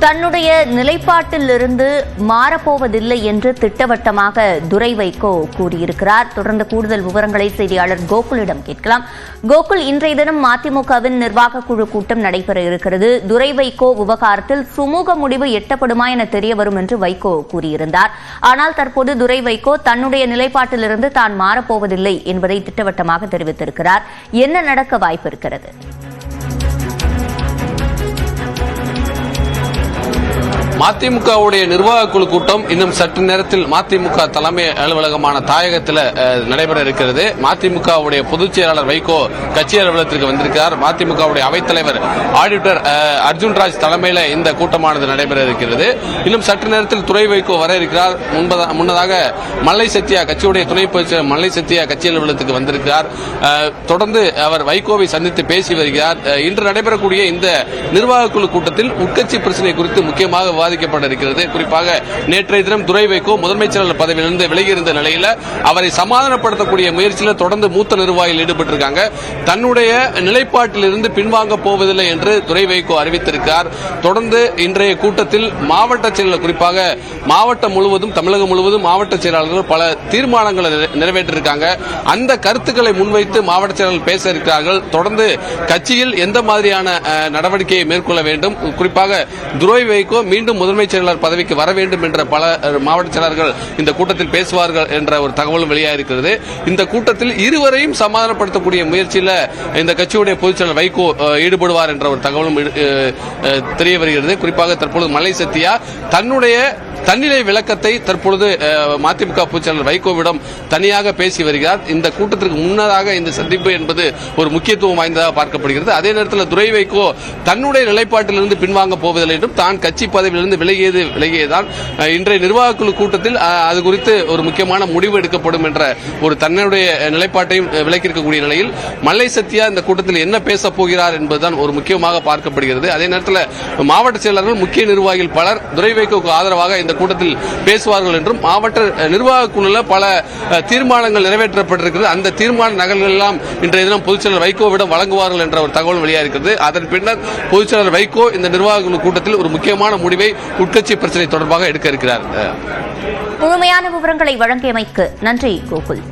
தன்னுடைய நிலைப்பாட்டிலிருந்து மாறப்போவதில்லை என்று திட்டவட்டமாக துரை வைகோ கூறியிருக்கிறார். தொடர்ந்து கூடுதல் விவரங்களை செய்தியாளர் கோகுலிடம் கேட்கலாம். கோகுல், இன்றைய தினம் மதிமுகவின் நிர்வாக குழு கூட்டம் நடைபெற இருக்கிறது. துரை வைகோ விவகாரத்தில் சுமூக முடிவு எட்டப்படுமா என தெரிய வரும் என்று வைகோ கூறியிருந்தார். ஆனால் தற்போது துரை வைகோ தன்னுடைய நிலைப்பாட்டிலிருந்து தான் மாறப்போவதில்லை என்பதை திட்டவட்டமாக தெரிவித்திருக்கிறார். என்ன நடக்க வாய்ப்பு இருக்கிறது? மதிமுகவுடைய நிர்வாக குழு கூட்டம் இன்னும் சற்று நேரத்தில் மதிமுக தலைமை அலுவலகமான தாயகத்தில் நடைபெற இருக்கிறது. மதிமுகவுடைய பொதுச் செயலாளர் வைகோ கட்சி அலுவலகத்திற்கு வந்திருக்கிறார். மதிமுகவுடைய அவைத்தலைவர் ஆடிட்டர் அர்ஜுன்ராஜ் தலைமையில் இந்த கூட்டமானது நடைபெற இருக்கிறது. இன்னும் சற்று நேரத்தில் துரை வைகோ வர இருக்கிறார். முன்னதாக மல்லை சத்யா கட்சியுடைய துணை பொதுச் செயலர் மல்லை சத்யா கட்சி அலுவலகத்துக்கு வந்திருக்கிறார். தொடர்ந்து அவர் வைகோவை சந்தித்து பேசி வருகிறார். இன்று நடைபெறக்கூடிய இந்த நிர்வாக குழு கூட்டத்தில் உட்கட்சி பிரச்சனை குறித்து முக்கியமாக விவாதிக்கப்பட்டிருக்கிறது. குறிப்பாக நேற்றைய தினம் துரை வைகோ முதன்மைச் செயலாளர் பதவியிலிருந்து விலகியிருந்த நிலையில் அவரை சமாதானப்படுத்தக்கூடிய முயற்சியில் தொடர்ந்து மூத்த நிர்வாகிகள் ஈடுபட்டிருக்காங்க. தன்னுடைய நிலைப்பாட்டிலிருந்து பின்வாங்க போவதில்லை என்று துரை வைகோ அறிவித்திருக்கிறார். தொடர்ந்து இன்றைய கூட்டத்தில் மாவட்ட செயலாளர், குறிப்பாக மாவட்டம் முழுவதும் தமிழகம் முழுவதும் மாவட்ட செயலாளர்கள் பல தீர்மானங்களை நிறைவேற்றிருக்காங்க. அந்த கருத்துக்களை முன்வைத்து மாவட்ட செயலாளர்கள் பேச இருக்கிறார்கள். தொடர்ந்து கட்சியில் எந்த மாதிரியான நடவடிக்கையை மேற்கொள்ள வேண்டும், குறிப்பாக துரை வைகோ மீண்டும் முதன்மைச் செயலாளர் பதவிக்கு வர வேண்டும் என்ற பல மாவட்ட செயலாளர்கள் இந்த கூட்டத்தில் பேசுவார்கள் என்ற ஒரு தகவலும் வெளியாகிறது. இந்த கூட்டத்தில் இருவரையும் சமாதானப்படுத்தக்கூடிய முயற்சியில் இந்த கட்சியுடைய பொதுச் செயலாளர் வைகோ ஈடுபடுவார் என்ற ஒரு தகவலும் தெரிய வருகிறது. குறிப்பாக தற்பொழுது மல்லை சத்யா தன்னுடைய தன்னிலை விளக்கத்தை தற்பொழுது மதிமுக பொதுச் செயலாளர் வைகோவிடம் தனியாக பேசி வருகிறார். இந்த கூட்டத்திற்கு முன்னதாக இந்த சந்திப்பு என்பது ஒரு முக்கியத்துவம் வாய்ந்ததாக பார்க்கப்படுகிறது. அதே நேரத்தில் துரை வைகோ தன்னுடைய நிலைப்பாட்டிலிருந்து பின்வாங்க போவதில்லை என்றும் தான் கட்சி பதவியிலிருந்து விலகியதான் இன்றைய நிர்வாக குழு கூட்டத்தில் அது குறித்து ஒரு முக்கியமான முடிவு எடுக்கப்படும் என்ற ஒரு தன்னுடைய நிலைப்பாட்டையும் விலக்கியிருக்கக்கூடிய நிலையில் மல்லை சத்யா இந்த கூட்டத்தில் என்ன பேசப் போகிறார் என்பதுதான் ஒரு முக்கியமாக பார்க்கப்படுகிறது. அதே நேரத்தில் மாவட்ட செயலாளர்கள் முக்கிய நிர்வாகிகள் பலர் துரை வைகோவுக்கு ஆதரவாக இந்த கூட்டத்தில் பேசுவார்கள் என்றும் மாவட்ட நிர்வாக குழுவில் பல தீர்மானங்கள் நிறைவேற்றப்பட்டிருக்கிறது. அந்த தீர்மான நகல்கள் எல்லாம் இன்றைய தினம் பொதுச் செயலாளர் வைகோவிடம் வழங்குவார்கள் என்ற ஒரு தகவல் வெளியாகிறது. அதன் பின்னர் பொதுச் செயலாளர் வைகோ இந்த நிர்வாக குழு கூட்டத்தில் ஒரு முக்கியமான முடிவை உட்கட்சி பிரச்சனை தொடர்பாக எடுக்க இருக்கிறார். முழுமையான விவரங்களை வழங்கியமைக்கு நன்றி கோகுல்.